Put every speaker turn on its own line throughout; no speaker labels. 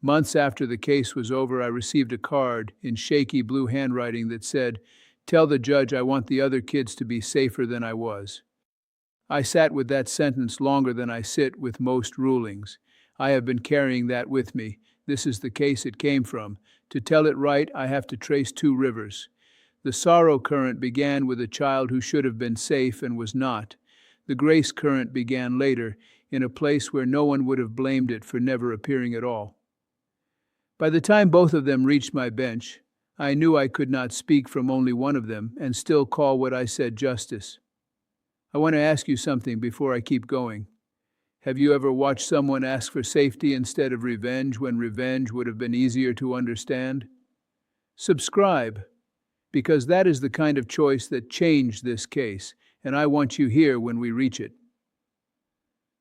Months after the case was over, I received a card in shaky blue handwriting that said, "Tell the judge I want the other kids to be safer than I was." I sat with that sentence longer than I sit with most rulings. I have been carrying that with me. This is the case it came from. To tell it right, I have to trace two rivers. The sorrow current began with a child who should have been safe and was not. The grace current began later, in a place where no one would have blamed it for never appearing at all. By the time both of them reached my bench, I knew I could not speak from only one of them and still call what I said justice. I want to ask you something before I keep going. Have you ever watched someone ask for safety instead of revenge when revenge would have been easier to understand? Subscribe, because that is the kind of choice that changed this case, and I want you here when we reach it.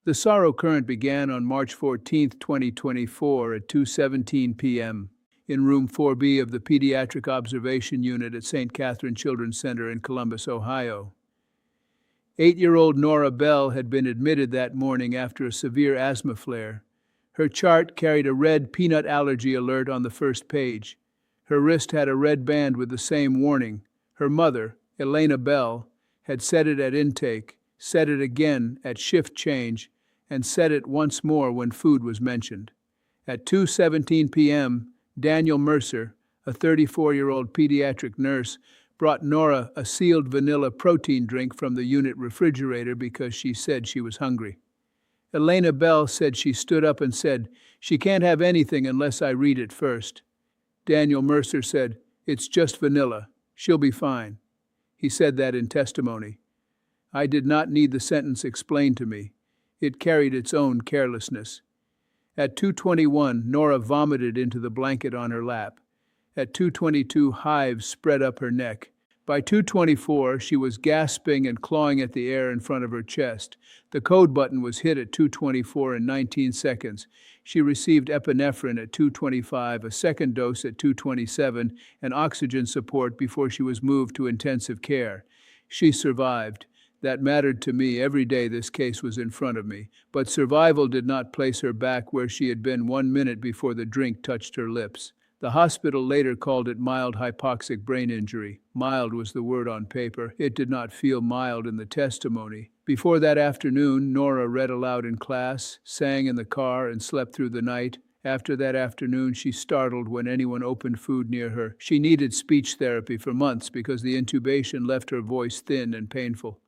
The sorrow current began on March 14, 2024 at 2:17 p.m. in Room 4B of the Pediatric Observation Unit at St. Catherine Children's Center in Columbus, Ohio. 8-year-old Nora Bell had been admitted that morning after a severe asthma flare. Her chart carried a red peanut allergy alert on the first page. Her wrist had a red band with the same warning. Her mother, Elena Bell, had set it at intake, set it again at shift change, and set it once more when food was mentioned. At 2:17 p.m., Daniel Mercer, a 34-year-old pediatric nurse, brought Nora a sealed vanilla protein drink from the unit refrigerator because she said she was hungry. Elena Bell said she stood up and said, "She can't have anything unless I read it first." Daniel Mercer said, "It's just vanilla. She'll be fine." He said that in testimony. I did not need the sentence explained to me. It carried its own carelessness. At 2:21, Nora vomited into the blanket on her lap. At 2:22, hives spread up her neck. By 2:24, she was gasping and clawing at the air in front of her chest. The code button was hit at 2:24 in 19 seconds. She received epinephrine at 2:25, a second dose at 2:27, and oxygen support before she was moved to intensive care. She survived. That mattered to me every day this case was in front of me, but survival did not place her back where she had been 1 minute before the drink touched her lips. The hospital later called it mild hypoxic brain injury. Mild was the word on paper. It did not feel mild in the testimony. Before that afternoon, Nora read aloud in class, sang in the car, and slept through the night. After that afternoon, she startled when anyone opened food near her. She needed speech therapy for months because the intubation left her voice thin and painful.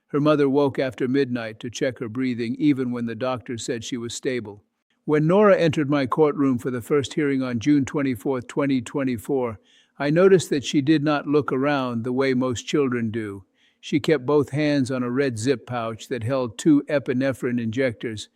Her mother woke after midnight to check her breathing, even when the doctor said she was stable. When Nora entered my courtroom for the first hearing on June 24, 2024, I noticed that she did not look around the way most children do. She kept both hands on a red zip pouch that held 2 epinephrine injectors,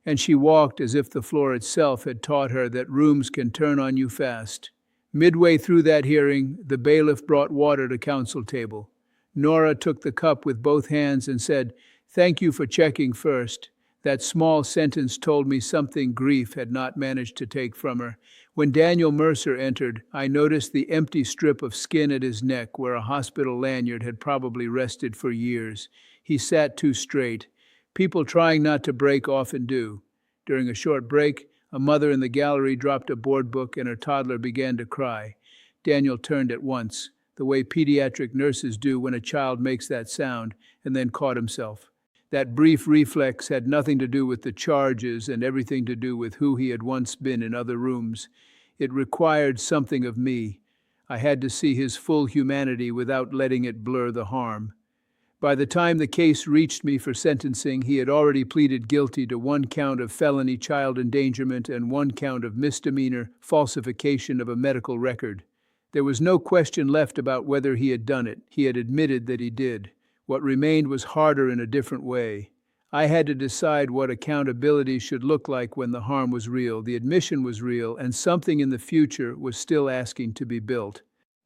and she walked as if the floor itself had taught her that rooms can turn on you fast. Midway through that hearing, the bailiff brought water to counsel table. Nora took the cup with both hands and said, "Thank you for checking first." That small sentence told me something grief had not managed to take from her. When Daniel Mercer entered, I noticed the empty strip of skin at his neck where a hospital lanyard had probably rested for years. He sat too straight. People trying not to break often do. During a short break, a mother in the gallery dropped a board book and her toddler began to cry. Daniel turned at once, the way pediatric nurses do when a child makes that sound, and then caught himself. That brief reflex had nothing to do with the charges and everything to do with who he had once been in other rooms. It required something of me. I had to see his full humanity without letting it blur the harm. By the time the case reached me for sentencing, he had already pleaded guilty to 1 count of felony child endangerment and 1 count of misdemeanor falsification of a medical record. There was no question left about whether he had done it. He had admitted that he did. What remained was harder in a different way. I had to decide what accountability should look like when the harm was real, the admission was real, and something in the future was still asking to be built.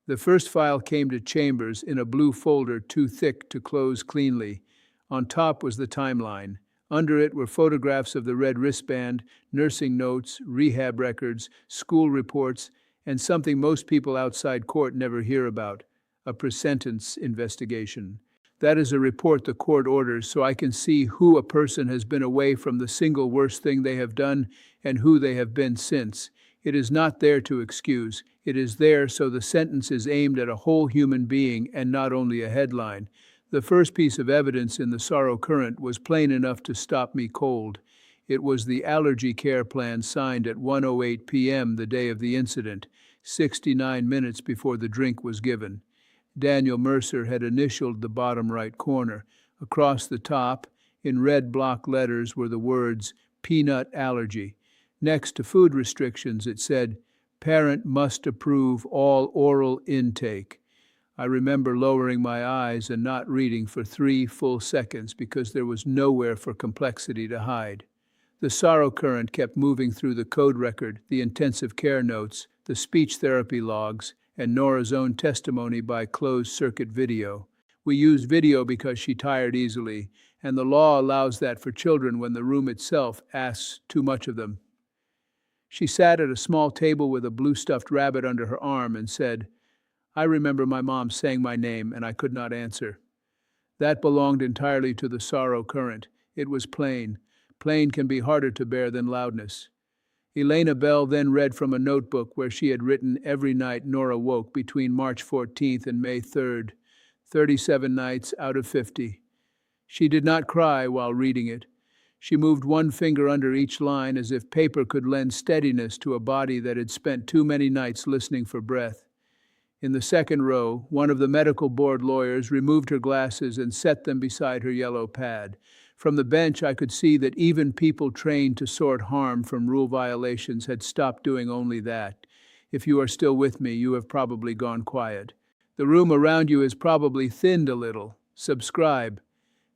The first file came to Chambers in a blue folder too thick to close cleanly. On top was the timeline. Under it were photographs of the red wristband, nursing notes, rehab records, school reports, and something most people outside court never hear about, a pre-sentence investigation. That is a report the court orders so I can see who a person has been away from the single worst thing they have done and who they have been since. It is not there to excuse. It is there so the sentence is aimed at a whole human being and not only a headline. The first piece of evidence in the sorrow current was plain enough to stop me cold. It was the allergy care plan signed at 1:08 p.m. the day of the incident, 69 minutes before the drink was given. Daniel Mercer had initialed the bottom right corner. Across the top, in red block letters, were the words, "Peanut allergy." Next to food restrictions, it said, "Parent must approve all oral intake." I remember lowering my eyes and not reading for 3 full seconds because there was nowhere for complexity to hide. The sorrow current kept moving through the code record, the intensive care notes, the speech therapy logs, and Nora's own testimony by closed-circuit video. We used video because she tired easily, and the law allows that for children when the room itself asks too much of them. She sat at a small table with a blue stuffed rabbit under her arm and said, "I remember my mom saying my name, and I could not answer." That belonged entirely to the sorrow current. It was plain. Plain can be harder to bear than loudness. Elena Bell then read from a notebook where she had written every night Nora woke between March 14th and May 3rd, 37 nights out of 50. She did not cry while reading it. She moved one finger under each line as if paper could lend steadiness to a body that had spent too many nights listening for breath. In the second row, one of the medical board lawyers removed her glasses and set them beside her yellow pad. From the bench, I could see that even people trained to sort harm from rule violations had stopped doing only that. If you are still with me, you have probably gone quiet. The room around you has probably thinned a little. Subscribe.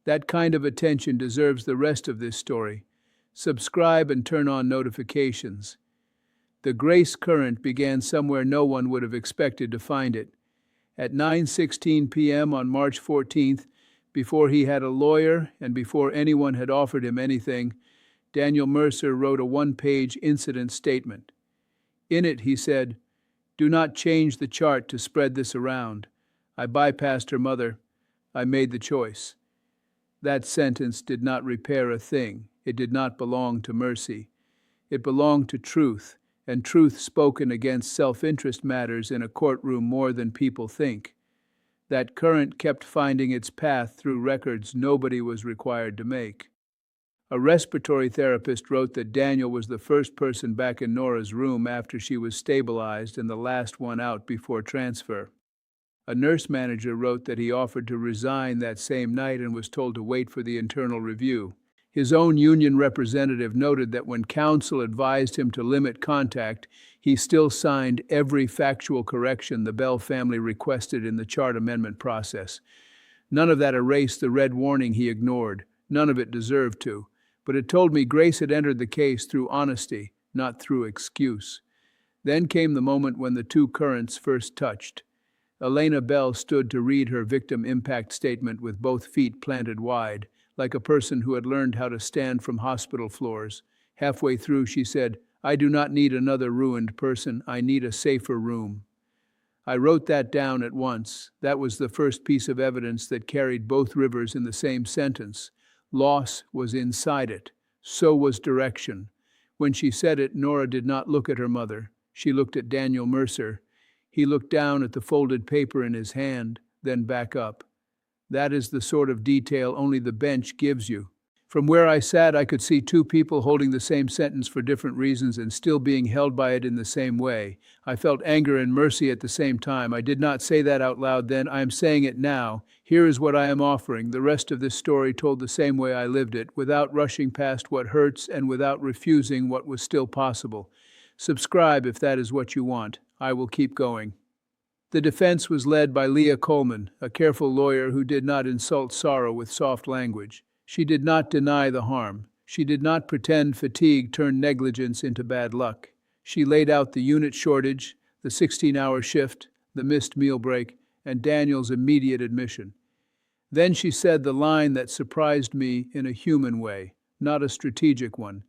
That kind of attention deserves the rest of this story. Subscribe and turn on notifications. The grace current began somewhere no one would have expected to find it. At 9:16 p.m. on March 14th, before he had a lawyer and before anyone had offered him anything, Daniel Mercer wrote a one-page incident statement. In it, he said, "Do not change the chart to spread this around. I bypassed her mother. I made the choice." That sentence did not repair a thing. It did not belong to mercy. It belonged to truth, and truth spoken against self-interest matters in a courtroom more than people think. That current kept finding its path through records nobody was required to make. A respiratory therapist wrote that Daniel was the first person back in Nora's room after she was stabilized and the last one out before transfer. A nurse manager wrote that he offered to resign that same night and was told to wait for the internal review. His own union representative noted that when counsel advised him to limit contact, he still signed every factual correction the Bell family requested in the chart amendment process. None of that erased the red warning he ignored. None of it deserved to. But it told me Grace had entered the case through honesty, not through excuse. Then came the moment when the two currents first touched. Elena Bell stood to read her victim impact statement with both feet planted wide, like a person who had learned how to stand from hospital floors. Halfway through, she said, "I do not need another ruined person. I need a safer room." I wrote that down at once. That was the first piece of evidence that carried both rivers in the same sentence. Loss was inside it. So was direction. When she said it, Nora did not look at her mother. She looked at Daniel Mercer. He looked down at the folded paper in his hand, then back up. That is the sort of detail only the bench gives you. From where I sat, I could see two people holding the same sentence for different reasons and still being held by it in the same way. I felt anger and mercy at the same time. I did not say that out loud then. I am saying it now. Here is what I am offering. The rest of this story told the same way I lived it, without rushing past what hurts and without refusing what was still possible. Subscribe if that is what you want. I will keep going. The defense was led by Leah Coleman, a careful lawyer who did not insult sorrow with soft language. She did not deny the harm. She did not pretend fatigue turned negligence into bad luck. She laid out the unit shortage, the 16-hour shift, the missed meal break, and Daniel's immediate admission. Then she said the line that surprised me in a human way, not a strategic one.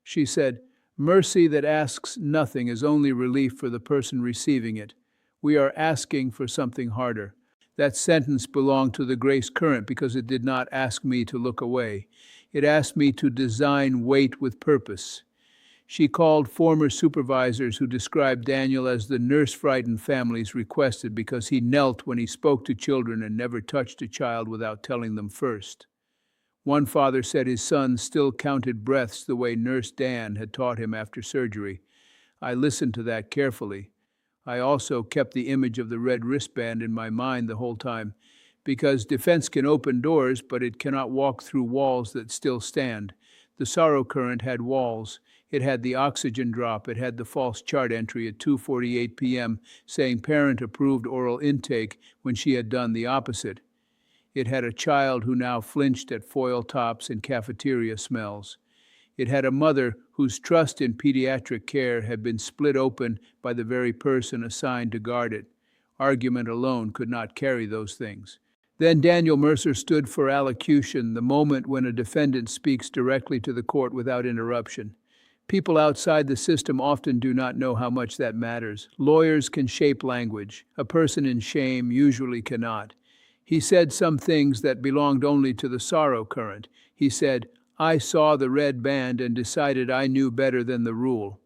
She said, "Mercy that asks nothing is only relief for the person receiving it. We are asking for something harder." That sentence belonged to the grace current because it did not ask me to look away. It asked me to design weight with purpose. She called former supervisors who described Daniel as the nurse-frightened families requested because he knelt when he spoke to children and never touched a child without telling them first. One father said his son still counted breaths the way Nurse Dan had taught him after surgery. I listened to that carefully. I also kept the image of the red wristband in my mind the whole time, because defense can open doors, but it cannot walk through walls that still stand. The sorrow current had walls. It had the oxygen drop. It had the false chart entry at 2:48 p.m. saying parent-approved oral intake when she had done the opposite. It had a child who now flinched at foil tops and cafeteria smells. It had a mother whose trust in pediatric care had been split open by the very person assigned to guard it. Argument alone could not carry those things. Then Daniel Mercer stood for allocution, the moment when a defendant speaks directly to the court without interruption. People outside the system often do not know how much that matters. Lawyers can shape language. A person in shame usually cannot. He said some things that belonged only to the sorrow current. He said, "I saw the red band and decided I knew better than the rule."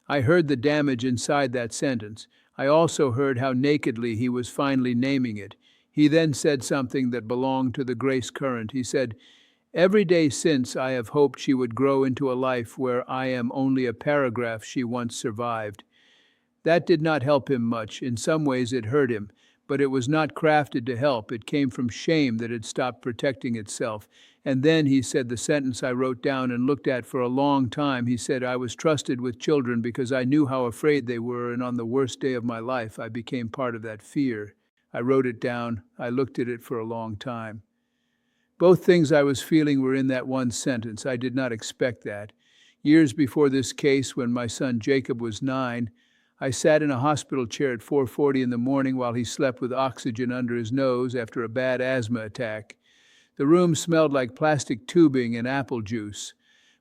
I heard the damage inside that sentence. I also heard how nakedly he was finally naming it. He then said something that belonged to the grace current. He said, "Every day since I have hoped she would grow into a life where I am only a paragraph she once survived." That did not help him much. In some ways it hurt him, but it was not crafted to help. It came from shame that had stopped protecting itself. And then he said the sentence I wrote down and looked at for a long time. He said, "I was trusted with children because I knew how afraid they were, and on the worst day of my life, I became part of that fear." I wrote it down. I looked at it for a long time. Both things I was feeling were in that one sentence. I did not expect that. Years before this case, when my son Jacob was 9, I sat in a hospital chair at 4:40 in the morning while he slept with oxygen under his nose after a bad asthma attack. The room smelled like plastic tubing and apple juice.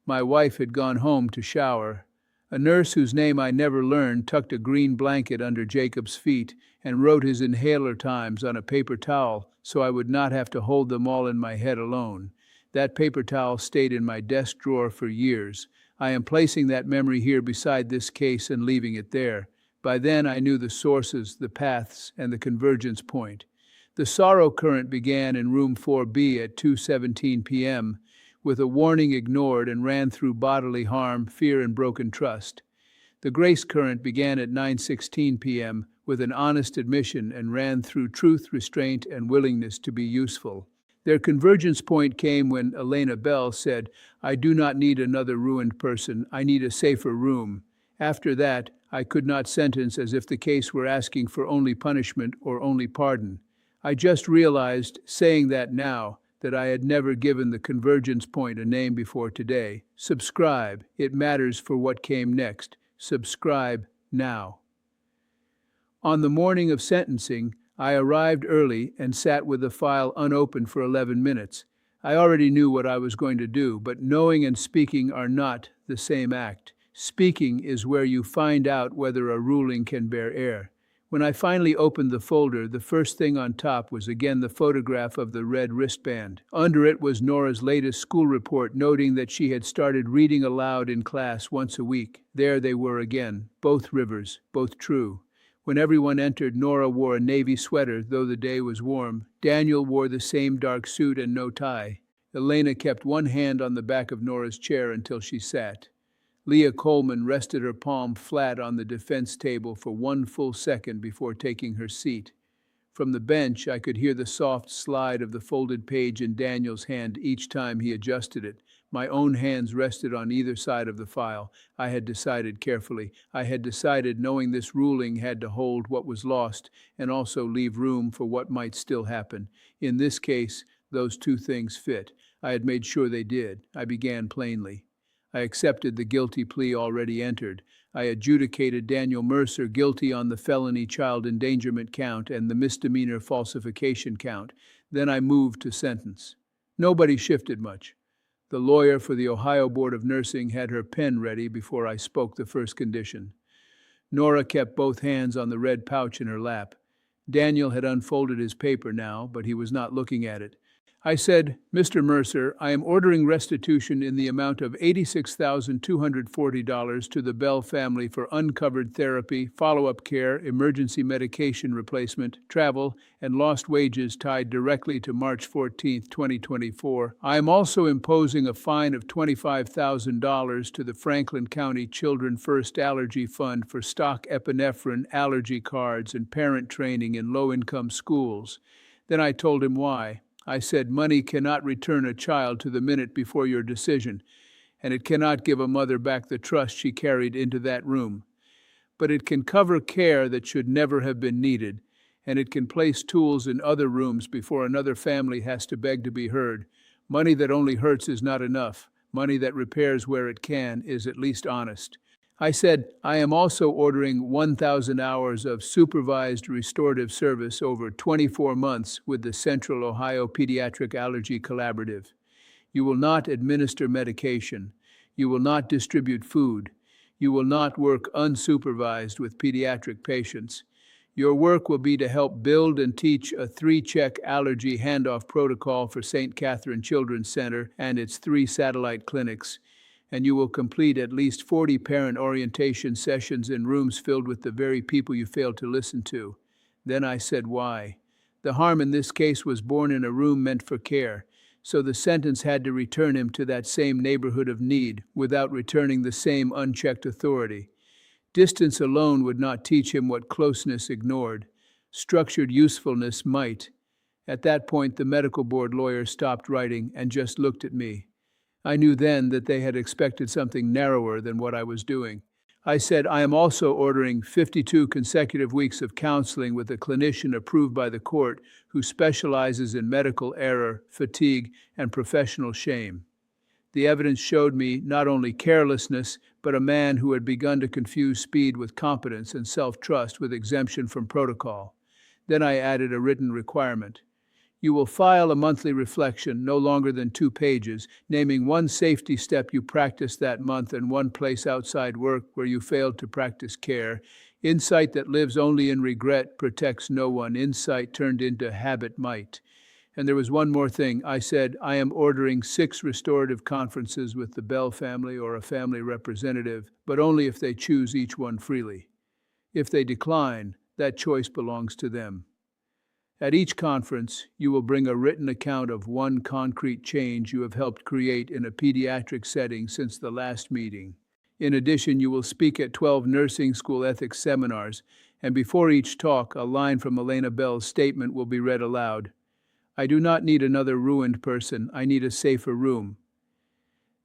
My wife had gone home to shower. A nurse whose name I never learned tucked a green blanket under Jacob's feet and wrote his inhaler times on a paper towel so I would not have to hold them all in my head alone. That paper towel stayed in my desk drawer for years. I am placing that memory here beside this case and leaving it there. By then I knew the sources, the paths, and the convergence point. The sorrow current began in room 4B at 2:17 p.m., with a warning ignored, and ran through bodily harm, fear, and broken trust. The grace current began at 9:16 p.m. with an honest admission and ran through truth, restraint, and willingness to be useful. Their convergence point came when Elena Bell said, "I do not need another ruined person, I need a safer room." After that, I could not sentence as if the case were asking for only punishment or only pardon. I just realized, saying that now, that I had never given the convergence point a name before today. Subscribe. It matters for what came next. Subscribe now. On the morning of sentencing, I arrived early and sat with the file unopened for 11 minutes. I already knew what I was going to do, but knowing and speaking are not the same act. Speaking is where you find out whether a ruling can bear air. When I finally opened the folder, the first thing on top was again the photograph of the red wristband. Under it was Nora's latest school report noting that she had started reading aloud in class once a week. There they were again, both rivers, both true. When everyone entered, Nora wore a navy sweater, though the day was warm. Daniel wore the same dark suit and no tie. Elena kept one hand on the back of Nora's chair until she sat. Leah Coleman rested her palm flat on the defense table for one full second before taking her seat. From the bench, I could hear the soft slide of the folded page in Daniel's hand each time he adjusted it. My own hands rested on either side of the file. I had decided carefully. I had decided knowing this ruling had to hold what was lost and also leave room for what might still happen. In this case, those two things fit. I had made sure they did. I began plainly. I accepted the guilty plea already entered. I adjudicated Daniel Mercer guilty on the felony child endangerment count and the misdemeanor falsification count. Then I moved to sentence. Nobody shifted much. The lawyer for the Ohio Board of Nursing had her pen ready before I spoke the first condition. Nora kept both hands on the red pouch in her lap. Daniel had unfolded his paper now, but he was not looking at it. I said, Mr. Mercer, I am ordering restitution in the amount of $86,240 to the Bell family for uncovered therapy, follow-up care, emergency medication replacement, travel, and lost wages tied directly to March 14, 2024. I am also imposing a fine of $25,000 to the Franklin County Children First Allergy Fund for stock epinephrine allergy cards and parent training in low-income schools. Then I told him why. I said, money cannot return a child to the minute before your decision, and it cannot give a mother back the trust she carried into that room. But it can cover care that should never have been needed, and it can place tools in other rooms before another family has to beg to be heard. Money that only hurts is not enough. Money that repairs where it can is at least honest. I said, I am also ordering 1,000 hours of supervised restorative service over 24 months with the Central Ohio Pediatric Allergy Collaborative. You will not administer medication. You will not distribute food. You will not work unsupervised with pediatric patients. Your work will be to help build and teach a 3-check allergy handoff protocol for St. Catherine Children's Center and its 3 satellite clinics, and you will complete at least 40 parent orientation sessions in rooms filled with the very people you failed to listen to. Then I said why. The harm in this case was born in a room meant for care, so the sentence had to return him to that same neighborhood of need without returning the same unchecked authority. Distance alone would not teach him what closeness ignored. Structured usefulness might. At that point, the medical board lawyer stopped writing and just looked at me. I knew then that they had expected something narrower than what I was doing. I said, I am also ordering 52 consecutive weeks of counseling with a clinician approved by the court who specializes in medical error, fatigue, and professional shame. The evidence showed me not only carelessness, but a man who had begun to confuse speed with competence and self-trust with exemption from protocol. Then I added a written requirement. You will file a monthly reflection, no longer than 2 pages, naming one safety step you practiced that month and one place outside work where you failed to practice care. Insight that lives only in regret protects no one. Insight turned into habit might. And there was one more thing. I said, I am ordering 6 restorative conferences with the Bell family or a family representative, but only if they choose each one freely. If they decline, that choice belongs to them. At each conference, you will bring a written account of one concrete change you have helped create in a pediatric setting since the last meeting. In addition, you will speak at 12 nursing school ethics seminars, and before each talk, a line from Elena Bell's statement will be read aloud. I do not need another ruined person. I need a safer room.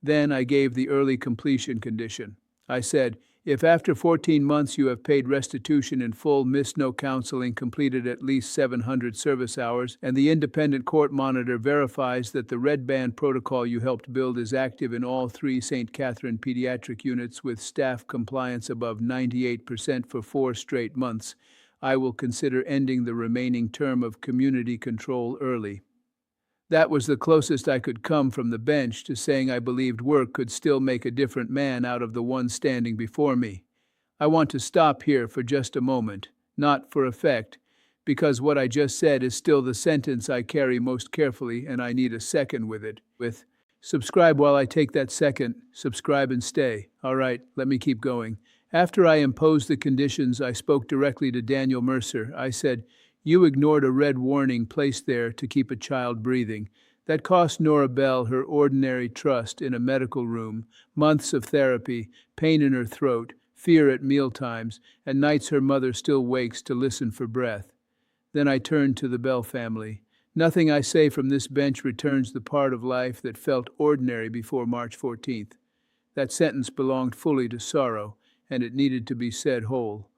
Then I gave the early completion condition. I said, if after 14 months you have paid restitution in full, missed no counseling, completed at least 700 service hours, and the independent court monitor verifies that the red band protocol you helped build is active in all 3 St. Catherine pediatric units with staff compliance above 98% for 4 straight months, I will consider ending the remaining term of community control early. That was the closest I could come from the bench to saying I believed work could still make a different man out of the one standing before me. I want to stop here for just a moment, not for effect, because what I just said is still the sentence I carry most carefully, and I need a second with it. Subscribe while I take that second. Subscribe and stay. All right, let me keep going. After I imposed the conditions, I spoke directly to Daniel Mercer. I said, you ignored a red warning placed there to keep a child breathing. That cost Nora Bell her ordinary trust in a medical room, months of therapy, pain in her throat, fear at mealtimes, and nights her mother still wakes to listen for breath. Then I turned to the Bell family. Nothing I say from this bench returns the part of life that felt ordinary before March 14th. That sentence belonged fully to sorrow, and it needed to be said whole.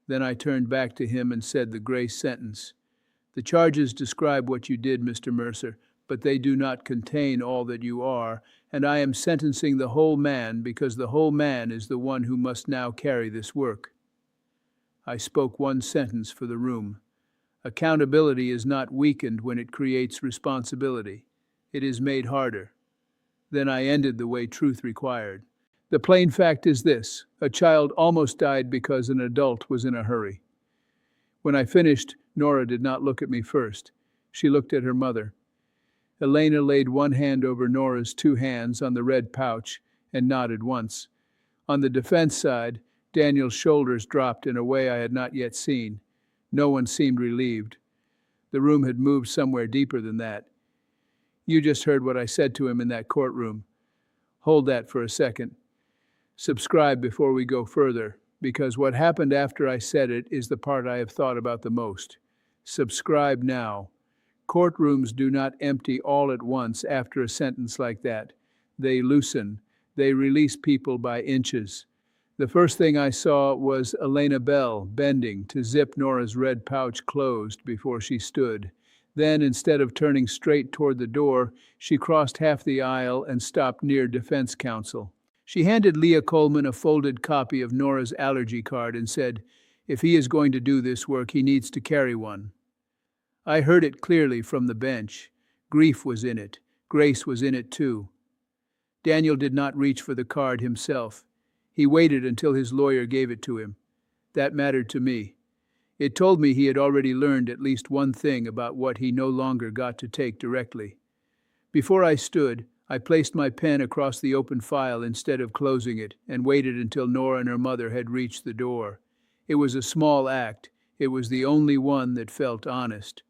Then I turned back to him and said the grace sentence. The charges describe what you did, Mr. Mercer, but they do not contain all that you are, and I am sentencing the whole man because the whole man is the one who must now carry this work. I spoke one sentence for the room. Accountability is not weakened when it creates responsibility. It is made harder. Then I ended the way truth required. The plain fact is this: a child almost died because an adult was in a hurry. When I finished, Nora did not look at me first. She looked at her mother. Elena laid one hand over Nora's two hands on the red pouch and nodded once. On the defense side, Daniel's shoulders dropped in a way I had not yet seen. No one seemed relieved. The room had moved somewhere deeper than that. You just heard what I said to him in that courtroom. Hold that for a second. Subscribe before we go further, because what happened after I said it is the part I have thought about the most. Subscribe now. Courtrooms do not empty all at once after a sentence like that. They loosen. They release people by inches. The first thing I saw was Elena Bell bending to zip Nora's red pouch closed before she stood. Then, instead of turning straight toward the door, she crossed half the aisle and stopped near defense counsel. She handed Leah Coleman a folded copy of Nora's allergy card and said, "If he is going to do this work, he needs to carry one." I heard it clearly from the bench. Grief was in it. Grace was in it too. Daniel did not reach for the card himself. He waited until his lawyer gave it to him. That mattered to me. It told me he had already learned at least one thing about what he no longer got to take directly. Before I stood, I placed my pen across the open file instead of closing it and waited until Nora and her mother had reached the door. It was a small act. It was the only one that felt honest.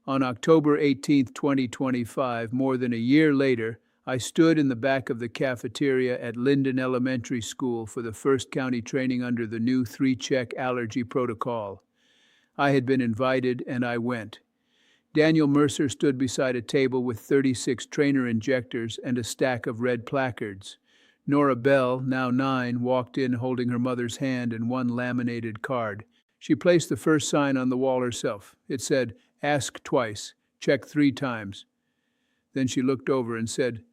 On October 18, 2025, more than a year later, I stood in the back of the cafeteria at Linden Elementary School for the first county training under the new 3-check allergy protocol. I had been invited, and I went. Daniel Mercer stood beside a table with 36 trainer injectors and a stack of red placards. Nora Bell, now 9, walked in holding her mother's hand and one laminated card. She placed the first sign on the wall herself. It said, "Ask twice, check 3 times. Then she looked over and said,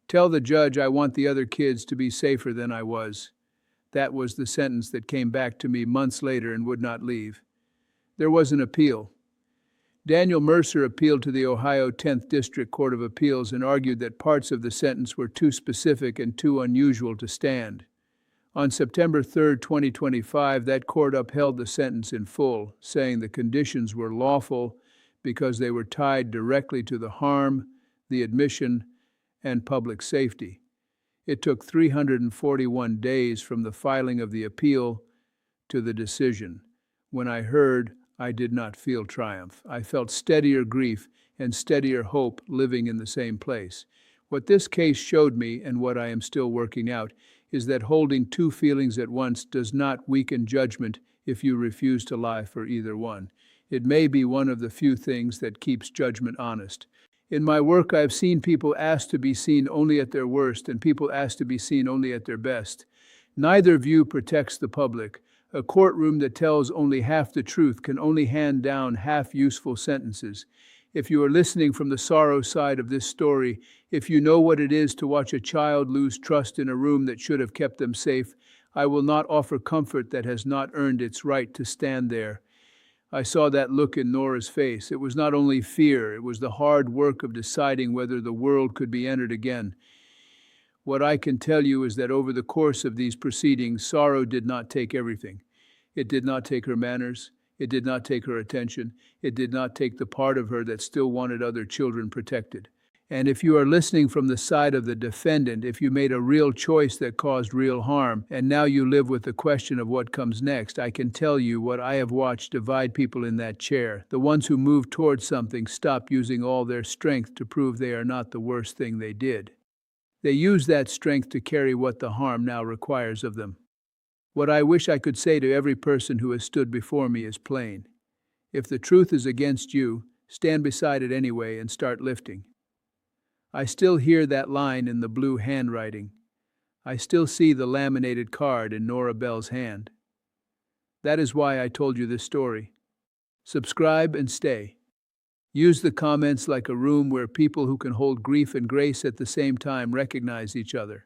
"Tell the judge I want the other kids to be safer than I was." That was the sentence that came back to me months later and would not leave. There was an appeal. Daniel Mercer appealed to the Ohio 10th District Court of Appeals and argued that parts of the sentence were too specific and too unusual to stand. On September 3, 2025, that court upheld the sentence in full, saying the conditions were lawful because they were tied directly to the harm, the admission, and public safety. It took 341 days from the filing of the appeal to the decision. When I heard, I did not feel triumph. I felt steadier grief and steadier hope living in the same place. What this case showed me, and what I am still working out, is that holding 2 feelings at once does not weaken judgment if you refuse to lie for either one. It may be one of the few things that keeps judgment honest. In my work, I have seen people asked to be seen only at their worst and people asked to be seen only at their best. Neither view protects the public. A courtroom that tells only half the truth can only hand down half-useful sentences. If you are listening from the sorrow side of this story, if you know what it is to watch a child lose trust in a room that should have kept them safe, I will not offer comfort that has not earned its right to stand there. I saw that look in Nora's face. It was not only fear, it was the hard work of deciding whether the world could be entered again. What I can tell you is that over the course of these proceedings, sorrow did not take everything. It did not take her manners. It did not take her attention. It did not take the part of her that still wanted other children protected. And if you are listening from the side of the defendant, if you made a real choice that caused real harm, and now you live with the question of what comes next, I can tell you what I have watched divide people in that chair. The ones who move towards something stop using all their strength to prove they are not the worst thing they did. They use that strength to carry what the harm now requires of them. What I wish I could say to every person who has stood before me is plain. If the truth is against you, stand beside it anyway and start lifting. I still hear that line in the blue handwriting. I still see the laminated card in Nora Bell's hand. That is why I told you this story. Subscribe and stay. Use the comments like a room where people who can hold grief and grace at the same time recognize each other.